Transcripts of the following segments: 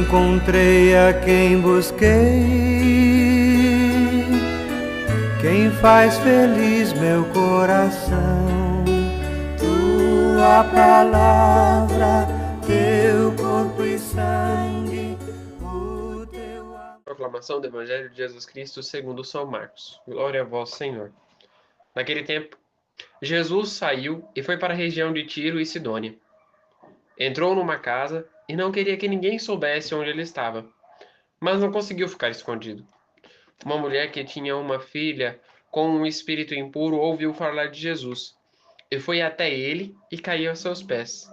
encontrei a quem busquei, quem faz feliz meu coração. Tua palavra, teu corpo e sangue, o teu amor. Proclamação do Evangelho de Jesus Cristo segundo São Marcos. Glória a vós, Senhor. Naquele tempo, Jesus saiu e foi para a região de Tiro e Sidônia. Entrou numa casa e não queria que ninguém soubesse onde ele estava, mas não conseguiu ficar escondido. Uma mulher que tinha uma filha com um espírito impuro ouviu falar de Jesus e foi até ele e caiu a seus pés.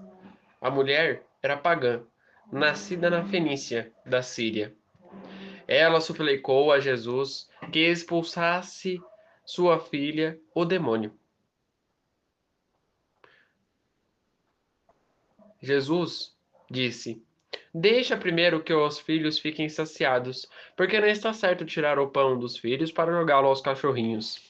A mulher era pagã, nascida na Fenícia, da Síria. Ela suplicou a Jesus que expulsasse sua filha, o demônio. Jesus disse: Deixa primeiro que os filhos fiquem saciados, porque não está certo tirar o pão dos filhos para jogá-lo aos cachorrinhos.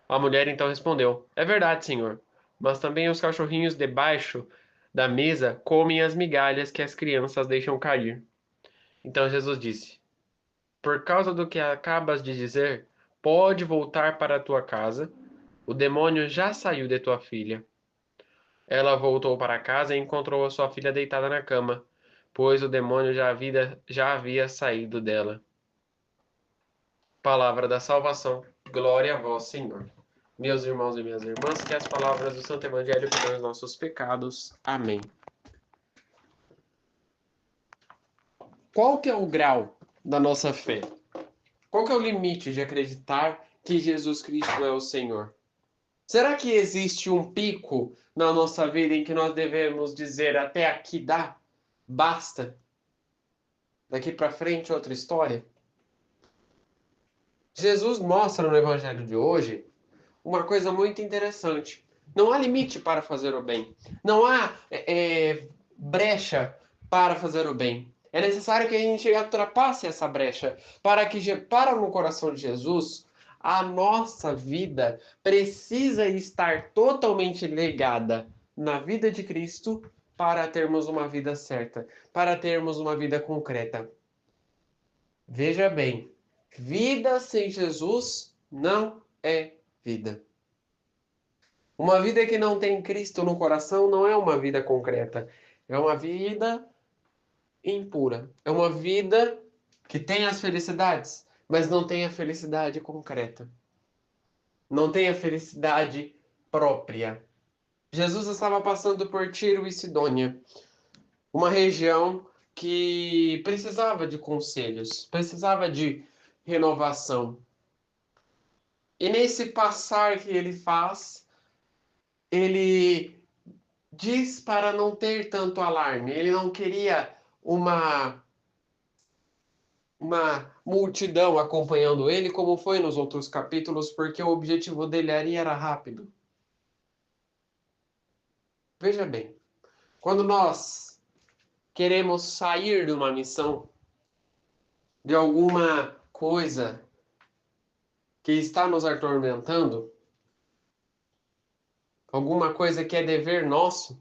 A mulher então respondeu: É verdade, senhor, mas também os cachorrinhos debaixo da mesa comem as migalhas que as crianças deixam cair. Então Jesus disse: Por causa do que acabas de dizer, pode voltar para a tua casa. O demônio já saiu de tua filha. Ela voltou para casa e encontrou a sua filha deitada na cama, pois o demônio já havia saído dela. Palavra da salvação. Glória a vós, Senhor. Meus irmãos e minhas irmãs, que as palavras do Santo Evangelho perdoem os nossos pecados. Amém. Qual que é o grau da nossa fé? Qual que é o limite de acreditar que Jesus Cristo é o Senhor? Será que existe um pico na nossa vida em que nós devemos dizer até aqui dá? Basta? Daqui para frente outra história? Jesus mostra no Evangelho de hoje uma coisa muito interessante. Não há limite para fazer o bem. Não há brecha para fazer o bem. É necessário que a gente ultrapasse essa brecha para no coração de Jesus, a nossa vida precisa estar totalmente ligada na vida de Cristo para termos uma vida certa, para termos uma vida concreta. Veja bem, vida sem Jesus não é vida. Uma vida que não tem Cristo no coração não é uma vida concreta. É uma vida impura. É uma vida que tem as felicidades, mas não tem a felicidade concreta. Não tem a felicidade própria. Jesus estava passando por Tiro e Sidônia, uma região que precisava de conselhos, precisava de renovação. E nesse passar que ele faz, ele diz para não ter tanto alarme. Ele não queria uma multidão acompanhando ele, como foi nos outros capítulos, porque o objetivo dele ali era rápido. Veja bem, quando nós queremos sair de uma missão, de alguma coisa que está nos atormentando, alguma coisa que é dever nosso,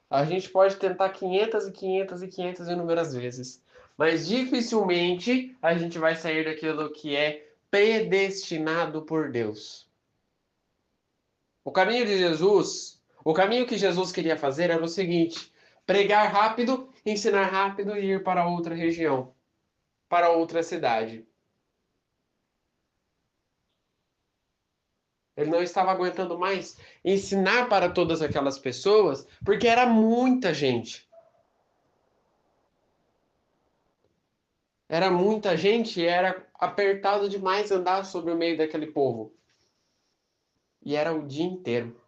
a gente pode tentar 500 e 500 e 500 inúmeras vezes, mas dificilmente a gente vai sair daquilo que é predestinado por Deus. O caminho de Jesus, o caminho que Jesus queria fazer era o seguinte: pregar rápido, ensinar rápido e ir para outra região, para outra cidade. Ele não estava aguentando mais ensinar para todas aquelas pessoas, porque era muita gente. Era muita gente e era apertado demais andar sobre o meio daquele povo. E era o dia inteiro.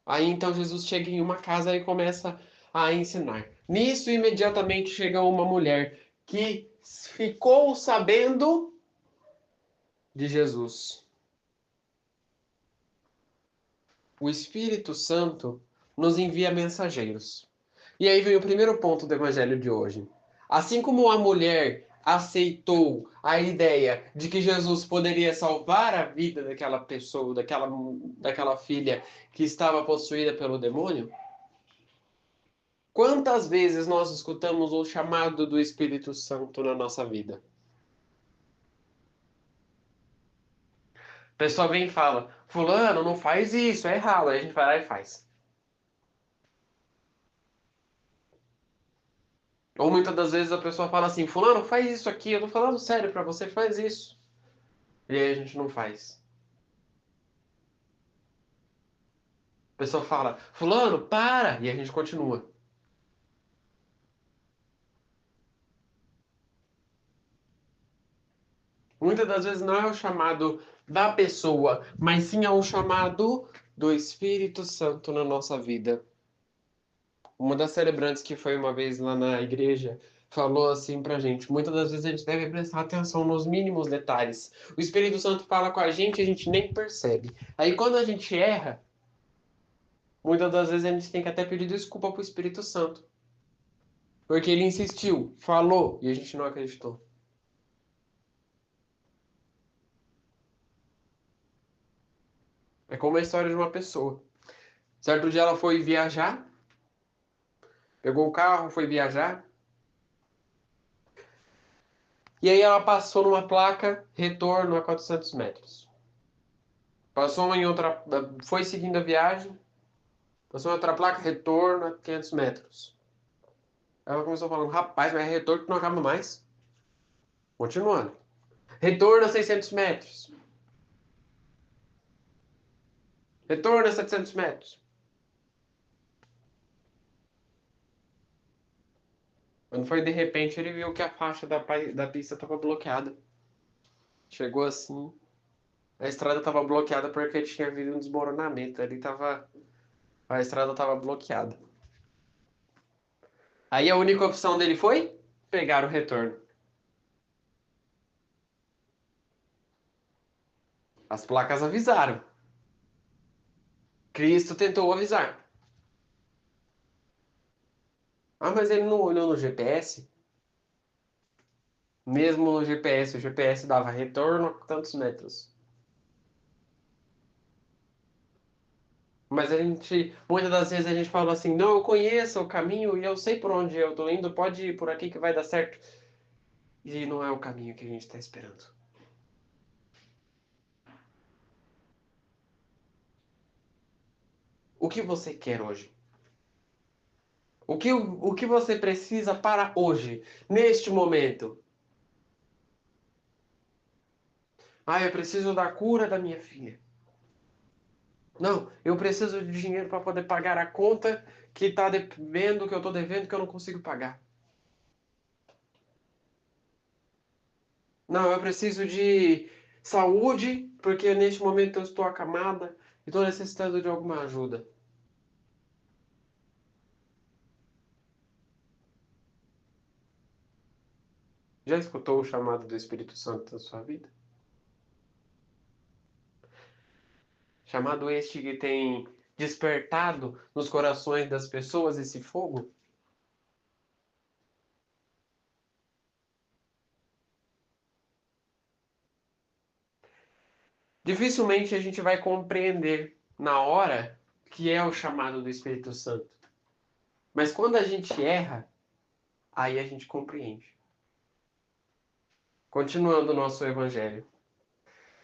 Aí então Jesus chega em uma casa e começa a ensinar. Nisso, imediatamente chega uma mulher que ficou sabendo de Jesus. O Espírito Santo nos envia mensageiros. E aí vem o primeiro ponto do evangelho de hoje. Assim como a mulher aceitou a ideia de que Jesus poderia salvar a vida daquela pessoa, daquela filha que estava possuída pelo demônio, Quantas vezes nós escutamos o chamado do Espírito Santo na nossa vida? A pessoa vem e fala, fulano, não faz isso, é errado. Aí a gente vai lá e faz. Ou muitas das vezes a pessoa fala assim, fulano, faz isso aqui, eu tô falando sério pra você, faz isso. E aí a gente não faz. A pessoa fala, fulano, para! E a gente continua. Muitas das vezes não é o chamado da pessoa, mas sim é o chamado do Espírito Santo na nossa vida. Uma das celebrantes que foi uma vez lá na igreja falou assim pra gente: muitas das vezes a gente deve prestar atenção nos mínimos detalhes. O Espírito Santo fala com a gente nem percebe. Aí quando a gente erra, muitas das vezes a gente tem que até pedir desculpa pro Espírito Santo. Porque ele insistiu, falou e a gente não acreditou. É como a história de uma pessoa. Certo dia ela foi viajar, pegou o carro, foi viajar. E aí ela passou numa placa, retorno a 400 metros. Passou em outra, foi seguindo a viagem, passou em outra placa, retorno a 500 metros. Ela começou falando, rapaz, mas é retorno que não acaba mais. Continuando. Retorno a 600 metros. Retorno a 700 metros. Quando foi de repente, ele viu que a faixa da pista estava bloqueada. Chegou assim, a estrada estava bloqueada porque tinha havido um desmoronamento. A estrada estava bloqueada. Aí a única opção dele foi pegar o retorno. As placas avisaram. Cristo tentou avisar. Ah, mas ele não olhou no GPS? Mesmo no GPS, o GPS dava retorno a tantos metros. Mas a gente, muitas das vezes a gente fala assim, não, eu conheço o caminho e eu sei por onde eu tô indo, pode ir por aqui que vai dar certo. E não é o caminho que a gente está esperando. O que você quer hoje? O que você precisa para hoje, neste momento? Ah, eu preciso da cura da minha filha. Não, eu preciso de dinheiro para poder pagar a conta que está devendo, que eu estou devendo, que eu não consigo pagar. Não, eu preciso de saúde, porque neste momento eu estou acamada e estou necessitando de alguma ajuda. Já escutou o chamado do Espírito Santo na sua vida? Chamado este que tem despertado nos corações das pessoas esse fogo? Dificilmente a gente vai compreender na hora que é o chamado do Espírito Santo. Mas quando a gente erra, aí a gente compreende. Continuando o nosso evangelho.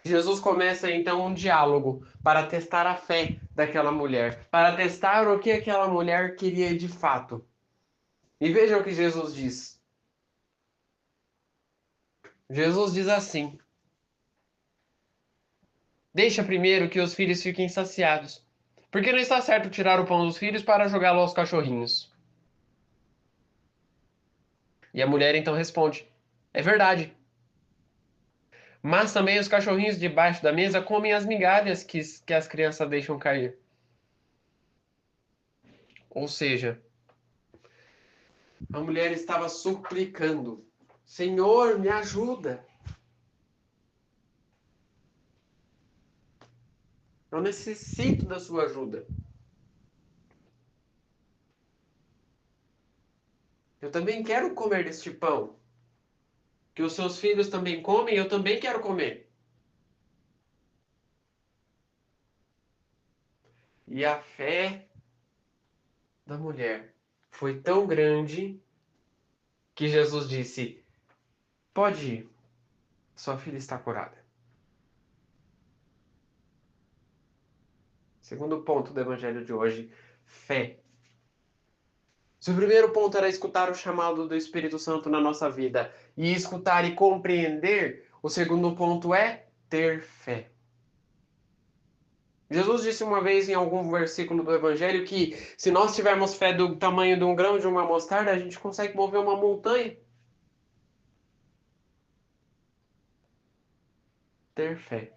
Jesus começa então um diálogo para testar a fé daquela mulher, para testar o que aquela mulher queria de fato. E vejam o que Jesus diz. Jesus diz assim: deixa primeiro que os filhos fiquem saciados, porque não está certo tirar o pão dos filhos para jogá-lo aos cachorrinhos. E a mulher então responde: é verdade. Mas também os cachorrinhos debaixo da mesa comem as migalhas que as crianças deixam cair. Ou seja, a mulher estava suplicando: Senhor, me ajuda. Eu necessito da sua ajuda. Eu também quero comer deste pão. Que os seus filhos também comem, eu também quero comer. E a fé da mulher foi tão grande que Jesus disse: pode ir, sua filha está curada. Segundo ponto do evangelho de hoje, fé. Se o primeiro ponto era escutar o chamado do Espírito Santo na nossa vida e escutar e compreender, o segundo ponto é ter fé. Jesus disse uma vez em algum versículo do Evangelho que se nós tivermos fé do tamanho de um grão de uma mostarda, a gente consegue mover uma montanha. Ter fé.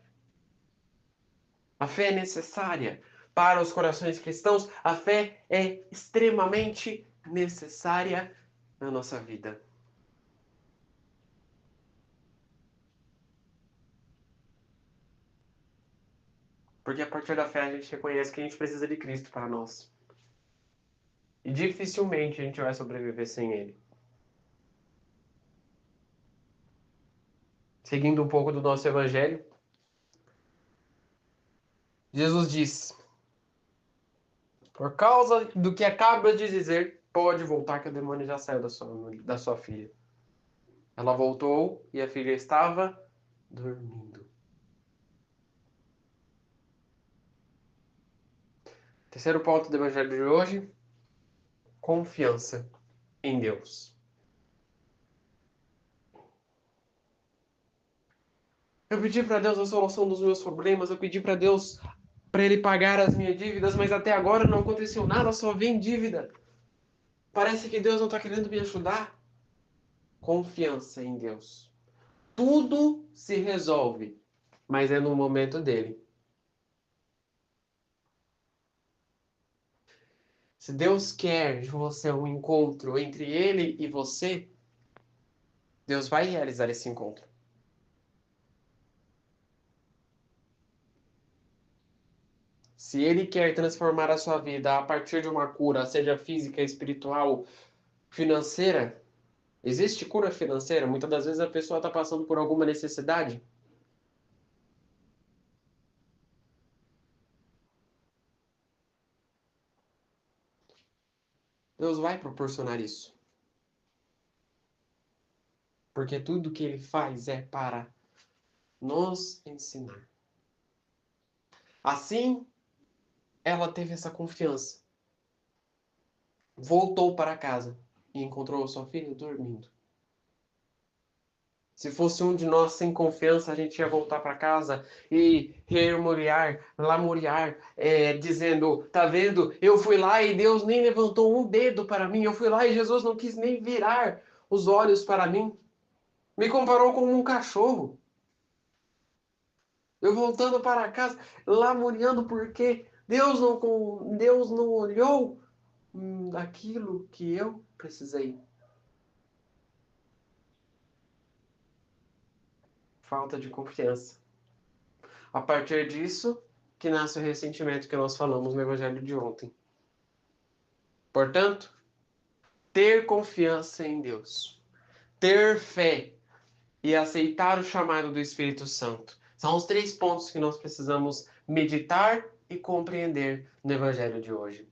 A fé é necessária para os corações cristãos. A fé é extremamente necessária na nossa vida. Porque a partir da fé a gente reconhece que a gente precisa de Cristo para nós. E dificilmente a gente vai sobreviver sem Ele. Seguindo um pouco do nosso Evangelho, Jesus diz: por causa do que acaba de dizer, pode voltar que o demônio já saiu da sua filha. Ela voltou e a filha estava dormindo. Terceiro ponto do Evangelho de hoje: confiança em Deus. Eu pedi para Deus a solução dos meus problemas, eu pedi para Deus para Ele pagar as minhas dívidas, mas até agora não aconteceu nada, só vem dívida. Parece que Deus não está querendo me ajudar. Confiança em Deus. Tudo se resolve, mas é no momento dele. Se Deus quer de você um encontro entre Ele e você, Deus vai realizar esse encontro. Se Ele quer transformar a sua vida a partir de uma cura, seja física, espiritual, financeira, existe cura financeira? Muitas das vezes a pessoa está passando por alguma necessidade. Deus vai proporcionar isso. Porque tudo que Ele faz é para nos ensinar. Assim, ela teve essa confiança. Voltou para casa e encontrou sua filha dormindo. Se fosse um de nós sem confiança, a gente ia voltar para casa e remuriar, lamuriar, dizendo: tá vendo? Eu fui lá e Deus nem levantou um dedo para mim. Eu fui lá e Jesus não quis nem virar os olhos para mim. Me comparou com um cachorro. Eu voltando para casa, lamuriando porque Deus não olhou daquilo que eu precisei. Falta de confiança. A partir disso, que nasce o ressentimento que nós falamos no Evangelho de ontem. Portanto, ter confiança em Deus, ter fé e aceitar o chamado do Espírito Santo são os 3 pontos que nós precisamos meditar e compreender no Evangelho de hoje.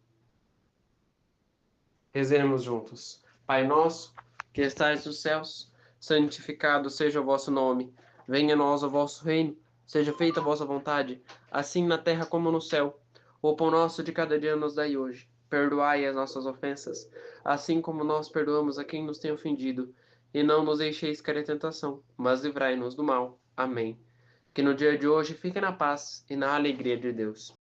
Rezemos juntos. Pai nosso, que estais nos céus, santificado seja o vosso nome. Venha a nós o vosso reino. Seja feita a vossa vontade, assim na terra como no céu. O pão nosso de cada dia nos dai hoje. Perdoai as nossas ofensas, assim como nós perdoamos a quem nos tem ofendido. E não nos deixeis cair em tentação, mas livrai-nos do mal. Amém. Que no dia de hoje fique na paz e na alegria de Deus.